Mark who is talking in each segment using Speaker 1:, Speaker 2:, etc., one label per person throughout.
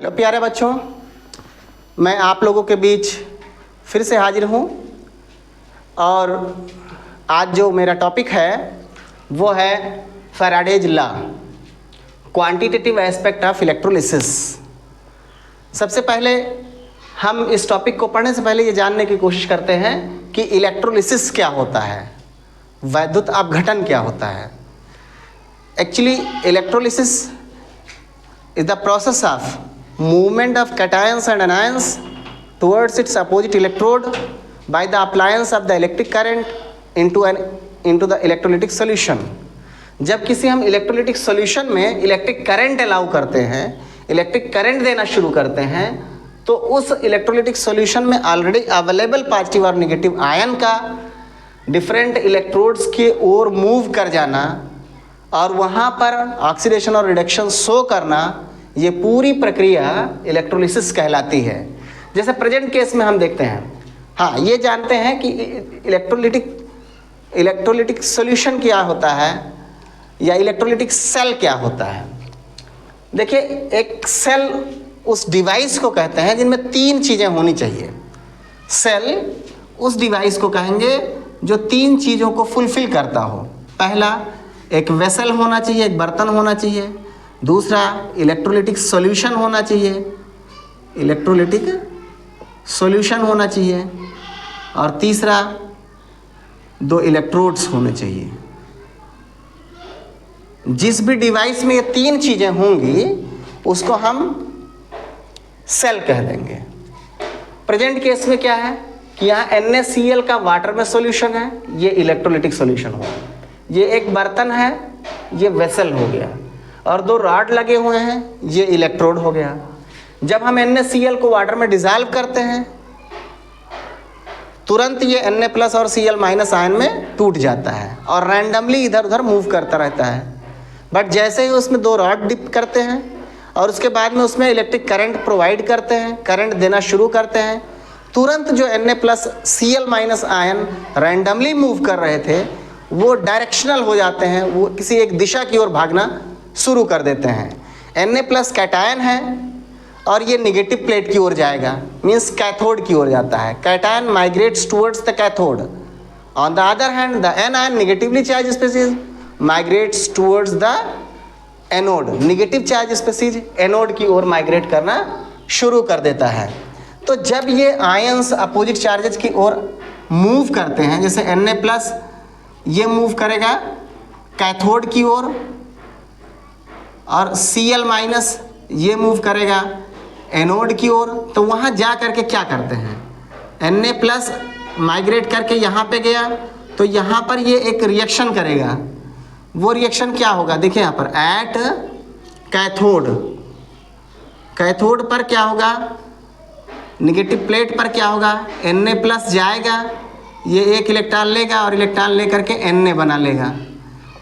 Speaker 1: Hello प्यारे बच्चों, मैं आप लोगों के बीच फिर से हाजिर हूँ और आज जो मेरा टॉपिक है वो है Faraday's law, quantitative aspect of electrolysis. सबसे पहले हम इस टॉपिक को पढ़ने से पहले ये जानने की कोशिश करते हैं कि इलेक्ट्रोलिसिस क्या होता है, वैद्युत अपघटन क्या होता है। Actually electrolysis is the process of movement of cations and anions towards its opposite electrode by the appliance of the electric current into the electrolytic solution। जब किसी हम इलेक्ट्रोलिटिक सॉल्यूशन में इलेक्ट्रिक करंट अलाउ करते हैं, electric current देना शुरू करते हैं, तो उस इलेक्ट्रोलिटिक सॉल्यूशन में ऑलरेडी अवेलेबल पॉजिटिव और नेगेटिव आयन का डिफरेंट इलेक्ट्रोड्स की ओर मूव कर जाना और वहाँ पर ऑक्सीडेशन और रिडक्शन शो करना, ये पूरी प्रक्रिया इलेक्ट्रोलिसिस कहलाती है। जैसे प्रेजेंट केस में हम देखते हैं, हाँ ये जानते हैं कि इलेक्ट्रोलिटिक सॉल्यूशन क्या होता है या इलेक्ट्रोलिटिक सेल क्या होता है। देखिए, एक सेल उस डिवाइस को कहते हैं जिनमें तीन चीज़ें होनी चाहिए। सेल उस डिवाइस को कहेंगे जो तीन चीज़ों को फुलफिल करता हो। पहला, एक वेसल होना चाहिए, एक बर्तन होना चाहिए। दूसरा, इलेक्ट्रोलिटिक सॉल्यूशन होना चाहिए, इलेक्ट्रोलिटिक सॉल्यूशन होना चाहिए। और तीसरा, दो इलेक्ट्रोड्स होने चाहिए। जिस भी डिवाइस में ये तीन चीज़ें होंगी उसको हम सेल कह देंगे। प्रेजेंट केस में क्या है कि यहाँ NaCl का वाटर में सॉल्यूशन है, ये इलेक्ट्रोलिटिक सॉल्यूशन होगा। ये एक बर्तन है, ये वेसल हो गया, और दो रॉड लगे हुए हैं, ये इलेक्ट्रोड हो गया। जब हम NaCl को वाटर में डिज़ोल्व करते हैं तुरंत ये Na+ और Cl- आयन में टूट जाता है और रैंडमली इधर उधर मूव करता रहता है। बट जैसे ही उसमें दो रॉड डिप करते हैं और उसके बाद में उसमें इलेक्ट्रिक करंट प्रोवाइड करते हैं, करंट देना शुरू करते हैं, तुरंत जो Na+ Cl- ion randomly move कर रहे थे वो डायरेक्शनल हो जाते हैं, वो किसी एक दिशा की ओर भागना शुरू कर देते हैं। Na+ कैटायन है और ये निगेटिव प्लेट की ओर जाएगा, मीन्स कैथोड की ओर जाता है। Cation migrates towards the cathode. On the other hand the anion negatively charge species migrates towards the anode. Negative charge species anode की ओर माइग्रेट करना शुरू कर देता है। तो जब ये आयंस अपोजिट चार्जेस की ओर मूव करते हैं, जैसे Na+ ये मूव करेगा कैथोड की ओर और Cl- ये मूव करेगा एनोड की ओर, तो वहाँ जा करके क्या करते हैं, Na+ माइग्रेट करके यहाँ पे गया तो यहाँ पर ये एक रिएक्शन करेगा। वो रिएक्शन क्या होगा, देखिए यहाँ पर एट कैथोड, कैथोड पर क्या होगा, निगेटिव प्लेट पर क्या होगा, Na+ जाएगा, ये एक इलेक्ट्रॉन लेगा और इलेक्ट्रॉन लेकर के Na बना लेगा।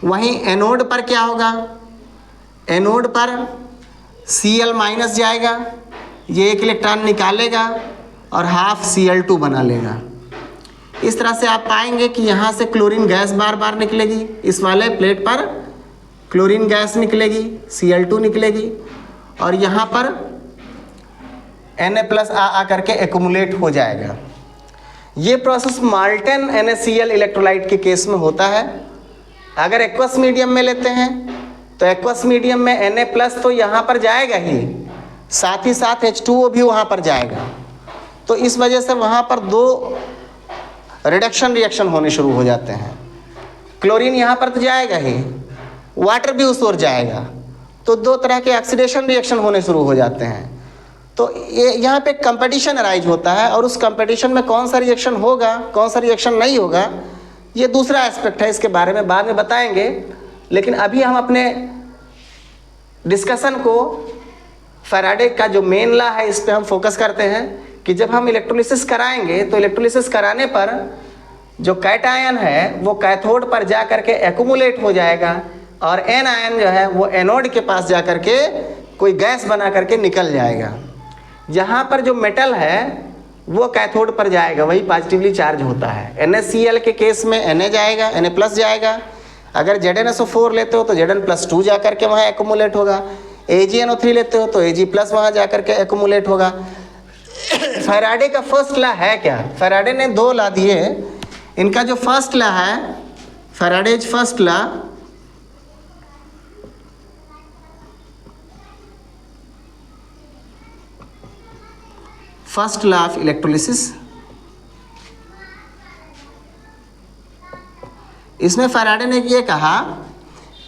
Speaker 1: वहीं एनोड पर क्या होगा, एनोड पर Cl- जाएगा, ये एक इलेक्ट्रॉन निकालेगा और हाफ Cl2 बना लेगा। इस तरह से आप पाएंगे कि यहाँ से क्लोरीन गैस बार बार निकलेगी, इस वाले प्लेट पर क्लोरीन गैस निकलेगी, Cl2 निकलेगी, और यहाँ पर Na+ आ करके एक्युमुलेट हो जाएगा। ये प्रोसेस माल्टन NaCl इलेक्ट्रोलाइट के केस में होता है। अगर एक्वस मीडियम में लेते हैं तो एक्वस मीडियम में Na+ तो यहाँ पर जाएगा ही, साथ ही साथ H2O भी वहाँ पर जाएगा। तो इस वजह से वहाँ पर दो रिडक्शन रिएक्शन होने शुरू हो जाते हैं। क्लोरीन यहाँ पर तो जाएगा ही, वाटर भी उस ओर जाएगा, तो दो तरह के ऑक्सीडेशन रिएक्शन होने शुरू हो जाते हैं। तो ये यहाँ पे कंपटीशन अराइज होता है और उस कंपटीशन में कौन सा रिएक्शन होगा, कौन सा रिएक्शन नहीं होगा, ये दूसरा एस्पेक्ट है, इसके बारे में बाद में बताएंगे। लेकिन अभी हम अपने डिस्कशन को फैराडे का जो मेन लॉ है इस पे हम फोकस करते हैं कि जब हम इलेक्ट्रोलिसिस कराएंगे तो इलेक्ट्रोलिसिस कराने पर जो कैटायन है वो कैथोड पर जा करके एक्युमुलेट हो जाएगा और एनायन जो है वो एनोड के पास जा करके कोई गैस बना करके निकल जाएगा। यहाँ पर जो मेटल है वो कैथोड पर जाएगा, वही पॉजिटिवली चार्ज होता है। NaCl के केस में Na जाएगा, Na+ जाएगा। अगर ZnSO4 लेते हो तो Zn+2 जा करके वहाँ एक्युमुलेट होगा। AgNO3 लेते हो तो Ag प्लस वहाँ जा करके एक्यूमुलेट होगा। फैराडे का फर्स्ट लॉ है क्या? फैराडे ने 2 लॉ दिए। इनका जो फर्स्ट लॉ है, Faraday's first law, first law of electrolysis, इसमें फैराडे ने ये कहा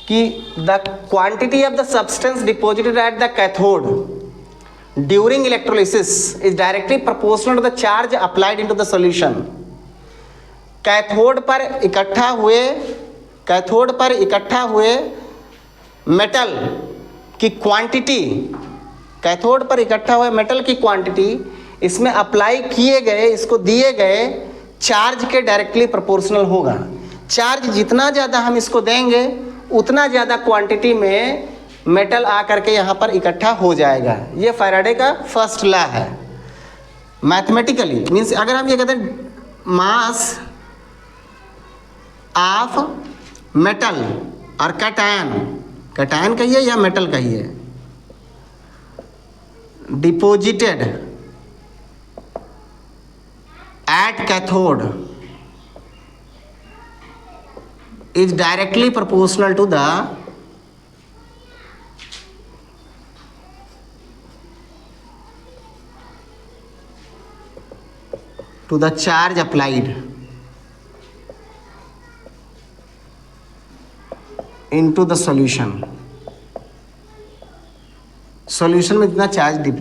Speaker 1: कि the quantity of the substance deposited at the cathode during electrolysis is directly proportional to the charge applied into the solution. Cathode पर इकट्ठा हुए metal की quantity, cathode पर इकट्ठा हुए मेटल की क्वांटिटी इसमें अप्लाई किए गए, इसको दिए गए चार्ज के डायरेक्टली प्रोपोर्शनल होगा। चार्ज जितना ज़्यादा हम इसको देंगे उतना ज़्यादा क्वांटिटी में मेटल आकर के यहाँ पर इकट्ठा हो जाएगा। ये फैराडे का फर्स्ट लॉ है। मैथमेटिकली मीन्स अगर हम ये कहते हैं मास ऑफ मेटल और कैटायन कहिए या मेटल कहिए, deposited at cathode is directly proportional to the charge applied into the solution। Solution में जितना चार्ज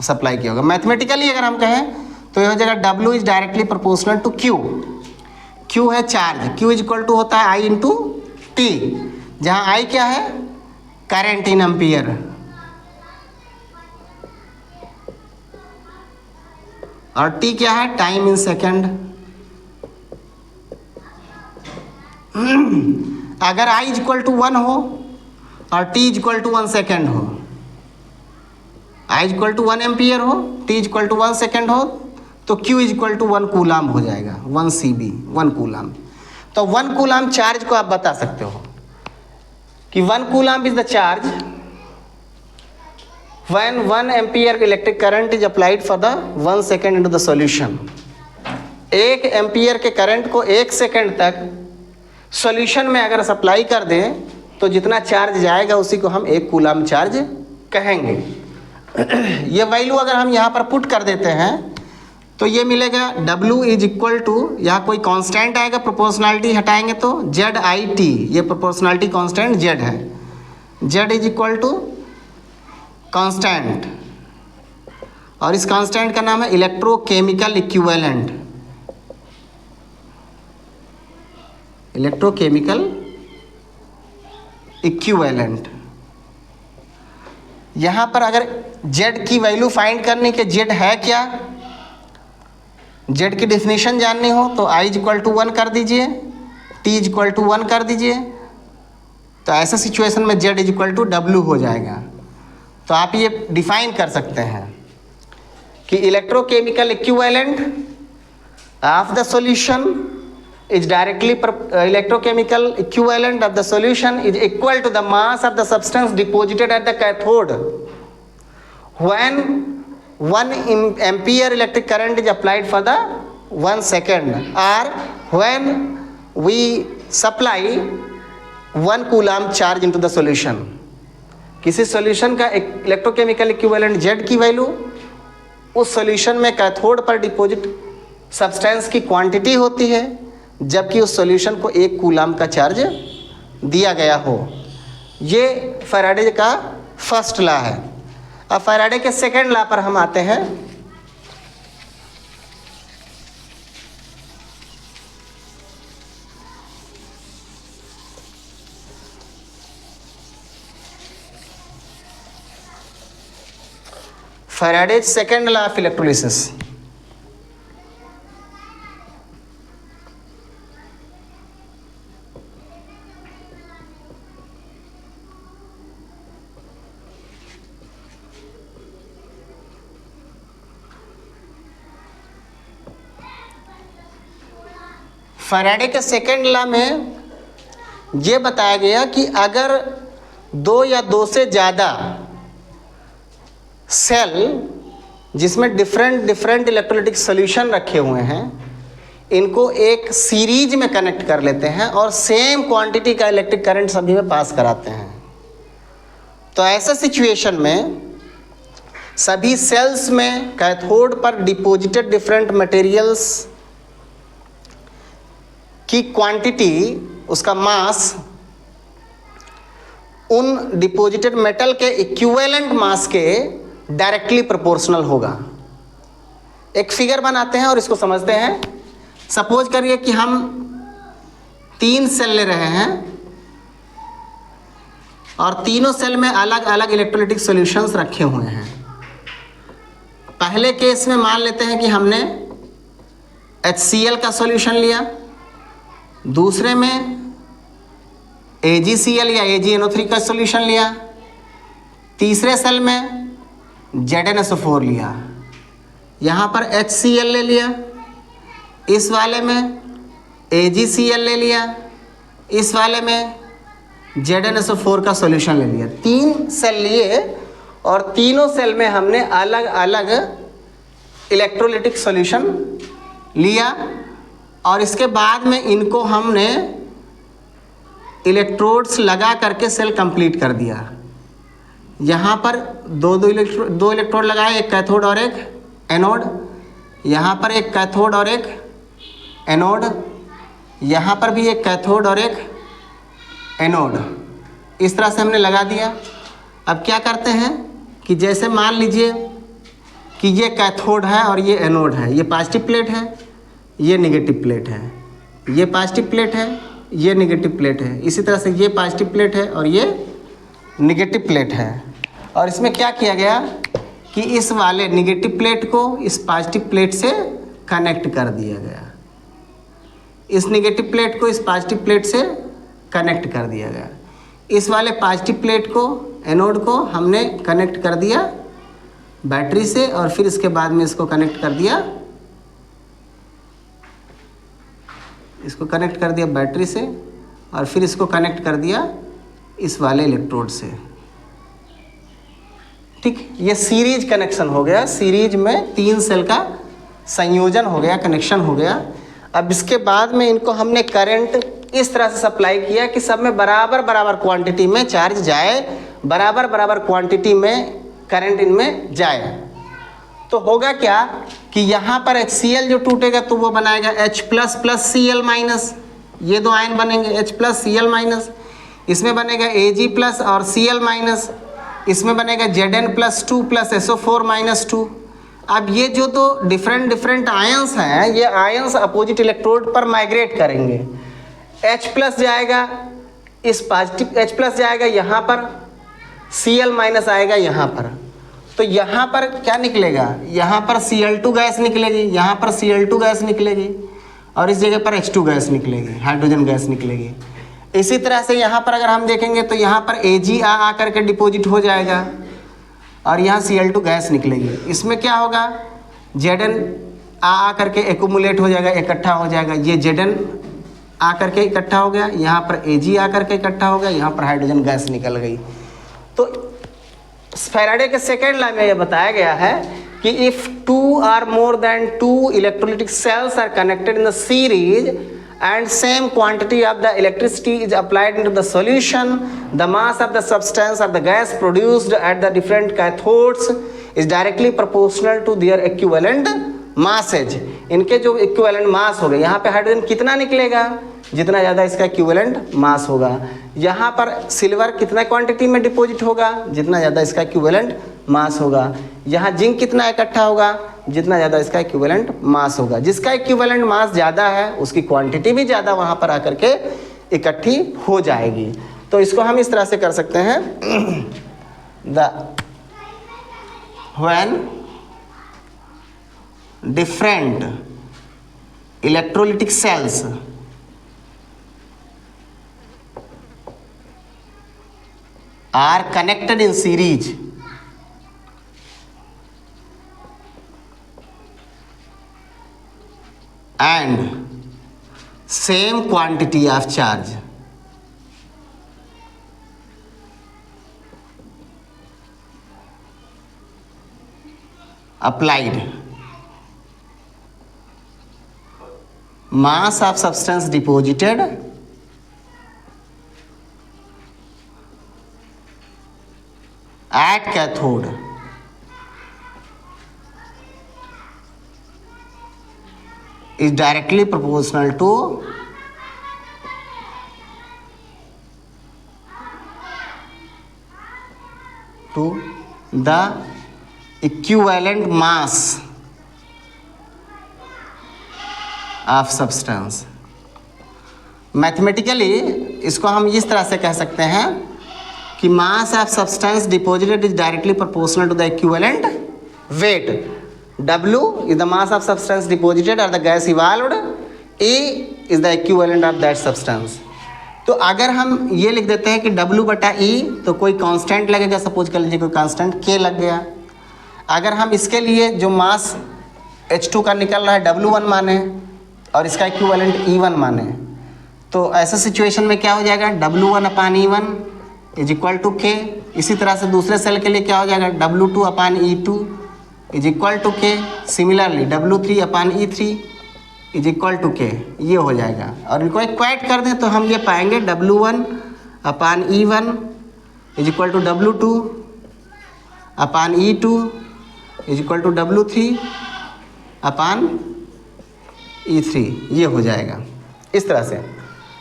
Speaker 1: सप्लाई किया होगा। मैथमेटिकली अगर हम कहें तो यह हो जाएगा W is directly proportional to Q। Q है charge, Q is equal to होता है I इंटू टी, जहाँ I क्या है? करंट इन एम्पियर, और T क्या है? Time in second. अगर I इज इक्वल टू 1 हो और T is equal to 1 second हो, I is equal to 1 ampere हो, T is equal to 1 second हो, तो Q is equal to 1 coulomb हो जाएगा, 1 CB 1 कूलाम। तो 1 कूलाम चार्ज को आप बता सकते हो कि 1 coulomb is the charge when 1 ampere electric current is applied for the 1 second into the solution. 1 ampere के करंट को 1 सेकेंड तक सॉल्यूशन में अगर सप्लाई कर दें तो जितना चार्ज जाएगा उसी को हम 1 कूलाम चार्ज कहेंगे। ये वैल्यू अगर हम यहाँ पर पुट कर देते हैं तो ये मिलेगा W इज इक्वल टू, यहाँ कोई कांस्टेंट आएगा, प्रोपोर्शनलिटी हटाएंगे तो ZIT, ये प्रोपोर्शनलिटी कांस्टेंट Z है, Z is equal to constant, और इस कांस्टेंट का नाम है इलेक्ट्रोकेमिकल इक्विवेलेंट। Electrochemical equivalent. यहाँ पर अगर Z की वैल्यू फाइंड करनी कि Z है क्या, Z की डेफिनेशन जाननी हो तो I इज इक्वल टू 1 कर दीजिए, T इज इक्वल टू 1 कर दीजिए, तो ऐसा सिचुएशन में Z is equal to W हो जाएगा। तो आप ये डिफाइन कर सकते हैं कि electrochemical equivalent of the solution is directly electrochemical equivalent of the solution is equal to the mass of the substance deposited at the cathode when 1 ampere electric current is applied for the 1 second, or when we supply 1 coulomb charge into the solution। किसी solution का electrochemical equivalent Z की value उस solution में cathode पर deposit substance की quantity होती है, जबकि उस सॉल्यूशन को 1 कूलाम का चार्ज दिया गया हो। ये फैराडे का फर्स्ट लॉ है। अब फैराडे के सेकेंड लॉ पर हम आते हैं। Faraday's second law of electrolysis. Faraday के सेकेंड लॉ में ये बताया गया कि अगर 2 या 2 से ज़्यादा सेल जिसमें डिफरेंट डिफरेंट इलेक्ट्रोलाइटिक सॉल्यूशन रखे हुए हैं, इनको एक सीरीज में कनेक्ट कर लेते हैं और सेम क्वांटिटी का इलेक्ट्रिक करंट सभी में पास कराते हैं। तो ऐसा सिचुएशन में सभी सेल्स में कैथोड पर डिपॉजिटेड डिफरेंट मटेरियल्स की क्वांटिटी, उसका मास उन डिपॉजिटेड मेटल के इक्विवेलेंट मास के डायरेक्टली प्रोपोर्शनल होगा। एक फिगर बनाते हैं और इसको समझते हैं। सपोज करिए कि हम 3 सेल ले रहे हैं और तीनों सेल में अलग अलग इलेक्ट्रोलाइटिक सॉल्यूशंस रखे हुए हैं। पहले केस में मान लेते हैं कि हमने HCl का सॉल्यूशन लिया, दूसरे में AgCl या AgNO3 का सॉल्यूशन लिया, तीसरे सेल में ZnSO4 लिया, यहाँ पर HCl ले लिया, इस वाले में AgCl ले लिया, इस वाले में ZnSO4 का सॉल्यूशन ले लिया। 3 सेल लिए और तीनों सेल में हमने अलग अलग इलेक्ट्रोलाइटिक सॉल्यूशन लिया और इसके बाद में इनको हमने इलेक्ट्रोड्स लगा करके सेल कंप्लीट कर दिया। यहाँ पर दो इलेक्ट्रोड लगाए, एक कैथोड और एक एनोड। यहाँ पर एक कैथोड और एक एनोड, यहाँ पर भी एक कैथोड और एक एनोड। इस तरह से हमने लगा दिया। अब क्या करते हैं कि जैसे मान लीजिए कि ये कैथोड है और ये एनोड है, ये पॉजिटिव प्लेट है, ये नेगेटिव प्लेट है, ये पॉजिटिव प्लेट है, ये नेगेटिव प्लेट है। इसी तरह से ये पॉजिटिव प्लेट है और ये नेगेटिव प्लेट है। और इसमें क्या किया गया कि इस वाले नेगेटिव प्लेट को इस पॉजिटिव प्लेट से कनेक्ट कर दिया गया, इस नेगेटिव प्लेट को इस पॉजिटिव प्लेट से कनेक्ट कर दिया गया। इस वाले पॉजिटिव प्लेट को, एनोड को हमने कनेक्ट कर दिया बैटरी से और फिर इसके बाद में इसको कनेक्ट कर दिया, इसको कनेक्ट कर दिया बैटरी से और फिर इसको कनेक्ट कर दिया इस वाले इलेक्ट्रोड से। ठीक, ये सीरीज कनेक्शन हो गया। सीरीज में 3 सेल का संयोजन हो गया, कनेक्शन हो गया। अब इसके बाद में इनको हमने करंट इस तरह से सप्लाई किया कि सब में बराबर बराबर क्वांटिटी में चार्ज जाए, बराबर बराबर क्वांटिटी में करंट इनमें जाए। तो होगा क्या कि यहाँ पर HCl जो टूटेगा तो वो बनाएगा H plus plus Cl minus, ये 2 आयन बनेंगे H प्लस Cl माइनस। इसमें बनेगा Ag प्लस और Cl माइनस, इसमें बनेगा Zn plus 2 plus SO4 minus 2। अब ये जो तो डिफरेंट आयंस हैं, ये आयंस अपोजिट इलेक्ट्रोड पर माइग्रेट करेंगे। H प्लस जाएगा इस पॉजिटिव, H प्लस जाएगा यहाँ पर, Cl माइनस आएगा यहाँ पर। तो यहाँ पर क्या निकलेगा, यहाँ पर Cl2 गैस निकलेगी, यहाँ पर Cl2 गैस निकलेगी और इस जगह पर H2 गैस निकलेगी, हाइड्रोजन गैस निकलेगी। इसी तरह से यहाँ पर अगर हम देखेंगे तो यहाँ पर Ag आ करके डिपॉजिट हो जाएगा और यहाँ Cl2 गैस निकलेगी। इसमें क्या होगा, Zn आ करके एक्यूमुलेट हो जाएगा, इकट्ठा हो जाएगा। ये Zn आ करके इकट्ठा हो गया, यहाँ पर Ag आ करके इकट्ठा हो गया, यहाँ पर हाइड्रोजन गैस निकल गई। तो फैराडे के सेकेंड लॉ में यह बताया गया है कि if 2 or more than 2 electrolytic cells are connected in the series and same quantity of the electricity is applied into the solution, the mass of the substance or the gas produced at the different cathodes is directly proportional to their equivalent masses। इनके जो equivalent mass हो गए, यहाँ पे hydrogen कितना निकलेगा, जितना ज़्यादा इसका इक्विवेलेंट मास होगा। यहाँ पर सिल्वर कितना क्वांटिटी में डिपॉजिट होगा, जितना ज़्यादा इसका इक्विवेलेंट मास होगा। यहाँ जिंक कितना इकट्ठा होगा, जितना ज़्यादा इसका इक्विवेलेंट मास होगा। जिसका इक्विवेलेंट मास ज़्यादा है उसकी क्वांटिटी भी ज़्यादा वहाँ पर आकर के इकट्ठी हो जाएगी। तो इसको हम इस तरह से कर सकते हैं, when different electrolytic cells are connected in series and same quantity of charge, applied, mass of substance deposited at cathode is directly proportional to the equivalent mass of substance. Mathematically इसको हम इस तरह से कह सकते हैं कि mass of substance deposited is directly proportional to the equivalent weight. W is the mass of substance deposited or the gas evolved. E is the equivalent of that substance. तो अगर हम ये लिख देते हैं कि W बटा E, तो कोई कांस्टेंट लगेगा, सपोज कर लीजिए कोई कांस्टेंट K लग गया. अगर हम इसके लिए जो मास H2 का निकल रहा है W1 माने और इसका इक्विवेलेंट E1 माने, तो ऐसा सिचुएशन में क्या हो जाएगा, W1 upon E1 is equal to K. इसी तरह से दूसरे सेल के लिए क्या हो जाएगा, W2 upon E2 is equal to K. Similarly W3 upon E3 is equal to K. ये हो जाएगा. और इनको इक्वेट कर दें तो हम ये पाएंगे W1 upon E1 is equal to W2 upon E2 is equal to W3 upon E3. ये हो जाएगा इस तरह से.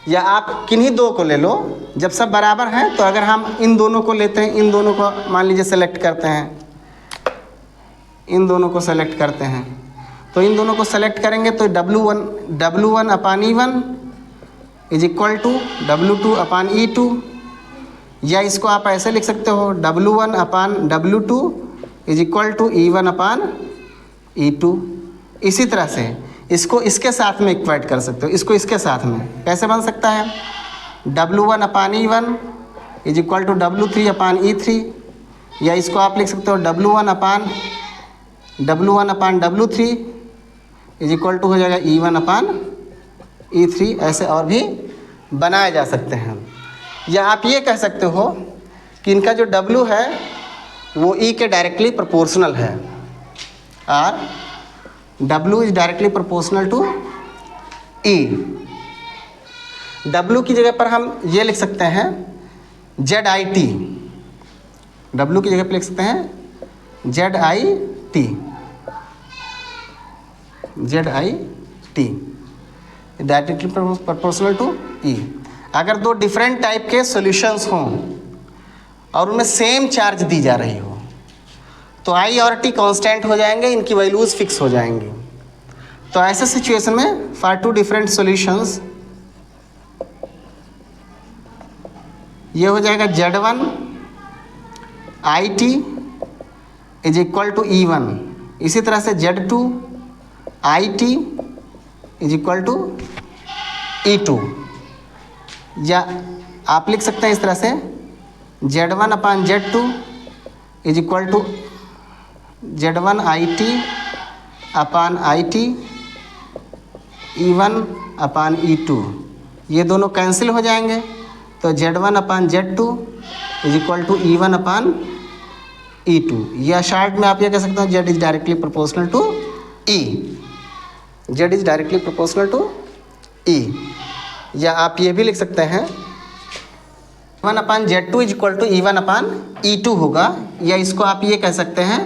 Speaker 1: या आप किन्हीं दो को ले लो, जब सब बराबर हैं तो अगर हम इन दोनों को लेते हैं, इन दोनों को मान लीजिए सेलेक्ट करते हैं, इन दोनों को सेलेक्ट करते हैं, तो इन दोनों को सेलेक्ट करेंगे तो W1 upon E1 is equal to W2 upon E2. या इसको आप ऐसे लिख सकते हो W1 upon W2 is equal to E1 upon E2. इसी तरह से इसको इसके साथ में इक्वेट कर सकते हो. इसको इसके साथ में कैसे बन सकता है, W1 upon E1 is equal to W3 upon E3. या इसको आप लिख सकते हो W1 upon W3 is equal to हो जाएगा E1 अपान E3. ऐसे और भी बनाए जा सकते हैं. या आप ये कह सकते हो कि इनका जो W है वो E के डायरेक्टली प्रोपोर्शनल है, और W is directly proportional to E. W की जगह पर हम ये लिख सकते हैं ZIT. W की जगह पर लिख सकते हैं ZIT directly proportional to E. अगर दो डिफरेंट टाइप के सॉल्यूशंस हों और उनमें सेम चार्ज दी जा रही हो तो I और T कांस्टेंट हो जाएंगे, इनकी वैल्यूज फिक्स हो जाएंगी. तो ऐसे सिचुएशन में फॉर टू डिफरेंट सॉल्यूशंस ये हो जाएगा Z1 IT is equal to E1. इसी तरह से Z2 IT is equal to E2. या आप लिख सकते हैं इस तरह से Z1 upon Z2 is equal to Z1 IT upon IT E1 upon E2. ये दोनों कैंसिल हो जाएंगे तो Z1 upon Z2 is equal to E1 upon E2. या शार्ट में आप ये कह सकते हो Z is directly proportional to E. Z is directly proportional to E. या आप ये भी लिख सकते हैं 1 upon Z2 is equal to E1 upon E2 होगा. या इसको आप ये कह सकते हैं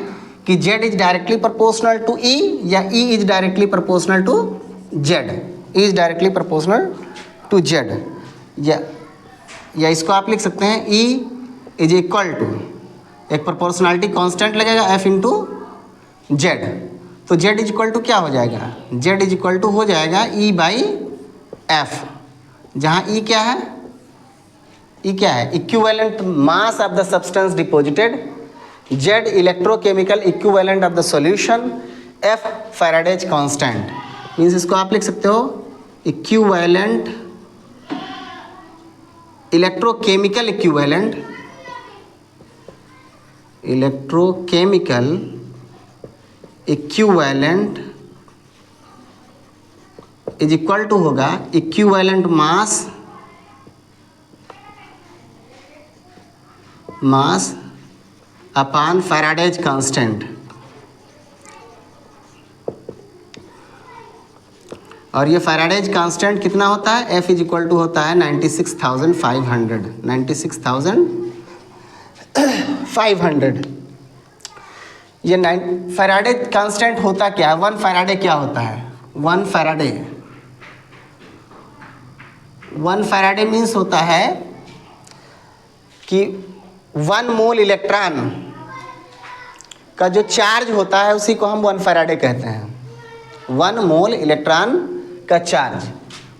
Speaker 1: कि Z is directly proportional to E या E is directly proportional to Z. E is directly proportional to Z. या इसको आप लिख सकते हैं E इज इक्वल टू एक प्रोपोर्शनलिटी कांस्टेंट लगेगा F इंटू Z. तो Z इज इक्वल टू क्या हो जाएगा, Z इज इक्वल टू हो जाएगा E बाई F, जहाँ E क्या है, E क्या है, equivalent mass of the substance deposited, Z electrochemical equivalent of the solution, F Faraday's constant. Means इसको आप लिख सकते हो equivalent electrochemical equivalent is equal to होगा equivalent mass upon Faraday's constant. और ये फैराडेज कांस्टेंट कितना होता है, F इज इक्वल टू होता है 96,500। ये फैराडे कांस्टेंट होता क्या है, 1 फैराडे क्या होता है, 1 फैराडे मीन्स होता है कि 1 मोल इलेक्ट्रॉन का जो चार्ज होता है उसी को हम 1 फैराडे कहते हैं। 1 मोल इलेक्ट्रॉन का चार्ज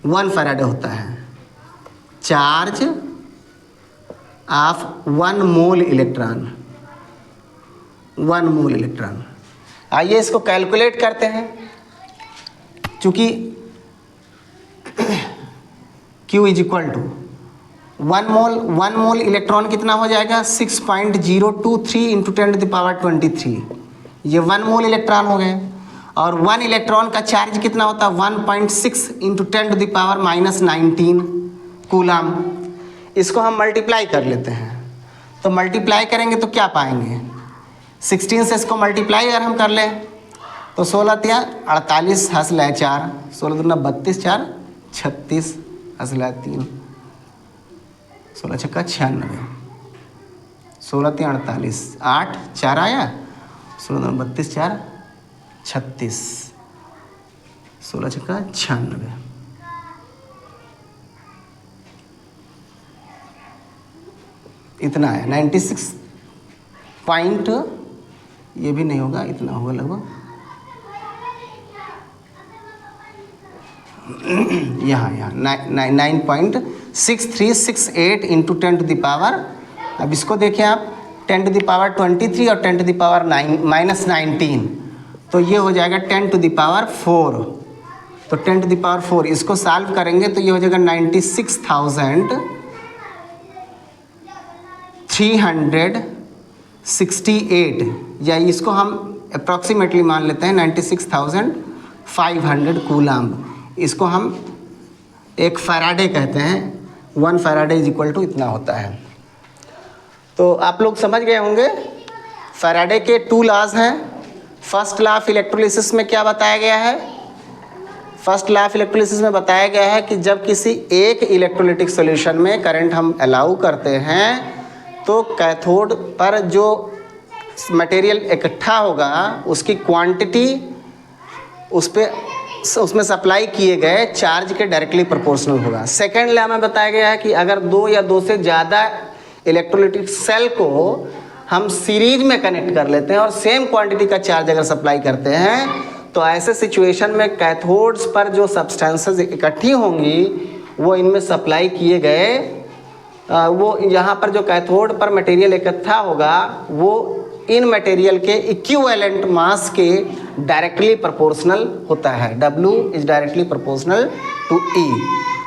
Speaker 1: 1 फैराडे होता है। Charge of 1 mole electron, 1 mole electron. आइए इसको कैलकुलेट करते हैं। चूँकि Q is equal to 1 mole electron कितना हो जाएगा, 6.023 इंटू 10⁻23। ये 1 मोल इलेक्ट्रॉन हो गए। और 1 इलेक्ट्रॉन का चार्ज कितना होता है, 1.6 इंटू 10⁻−19 कूलम। इसको हम मल्टीप्लाई कर लेते हैं। तो मल्टीप्लाई करेंगे तो क्या पाएंगे, 16 से इसको मल्टीप्लाई अगर हम कर लें तो 16 तिया 48 हंसला 4, 16 दूना 32, 4 36 हंसला 3, 16 छक्का 96, 16 तिया 48, 8 4 आया, 16 दूना 32, 4 36, 16 छक्का 96। इतना है 96 पॉइंट, ये भी नहीं होगा, इतना होगा लगभग यहाँ 9.6368 इंटू 10⁻। अब इसको देखें आप 10⁻23 और 10⁻⁻19, तो ये हो जाएगा 10⁴। तो 10⁴ इसको सॉल्व करेंगे तो ये हो जाएगा 96,368, या इसको हम अप्रॉक्सीमेटली मान लेते हैं 96,500 कूलम। इसको हम 1 फैराडे कहते हैं। 1 फैराडे इज इक्वल टू इतना होता है। तो आप लोग समझ गए होंगे फैराडे के 2 लॉज हैं। फर्स्ट लॉ ऑफ इलेक्ट्रोलिसिस में क्या बताया गया है, फर्स्ट लॉ ऑफ इलेक्ट्रोलिसिस में बताया गया है कि जब किसी एक इलेक्ट्रोलिटिक सॉल्यूशन में करंट हम अलाउ करते हैं तो कैथोड पर जो मटेरियल इकट्ठा होगा उसकी क्वांटिटी उसमें सप्लाई किए गए चार्ज के डायरेक्टली प्रोपोर्शनल होगा। सेकेंड लॉ में बताया गया है कि अगर 2 या 2 से ज़्यादा इलेक्ट्रोलिटिक सेल को हम सीरीज में कनेक्ट कर लेते हैं और सेम क्वांटिटी का चार्ज अगर सप्लाई करते हैं तो ऐसे सिचुएशन में कैथोड्स पर जो सब्सटेंसेस इकट्ठी होंगी वो इनमें सप्लाई किए गए वो यहाँ पर जो कैथोड पर मटेरियल इकट्ठा होगा वो इन मटेरियल के इक्विवेलेंट मास के डायरेक्टली प्रोपोर्शनल होता है। W is directly proportional to E।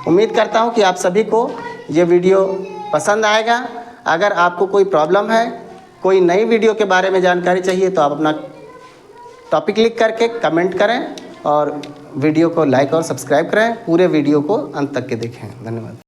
Speaker 1: उम्मीद करता हूँ कि आप सभी को ये वीडियो पसंद आएगा। अगर आपको कोई प्रॉब्लम है, कोई नई वीडियो के बारे में जानकारी चाहिए तो आप अपना टॉपिक लिख करके कमेंट करें और वीडियो को लाइक और सब्सक्राइब करें। पूरे वीडियो को अंत तक के देखें। धन्यवाद।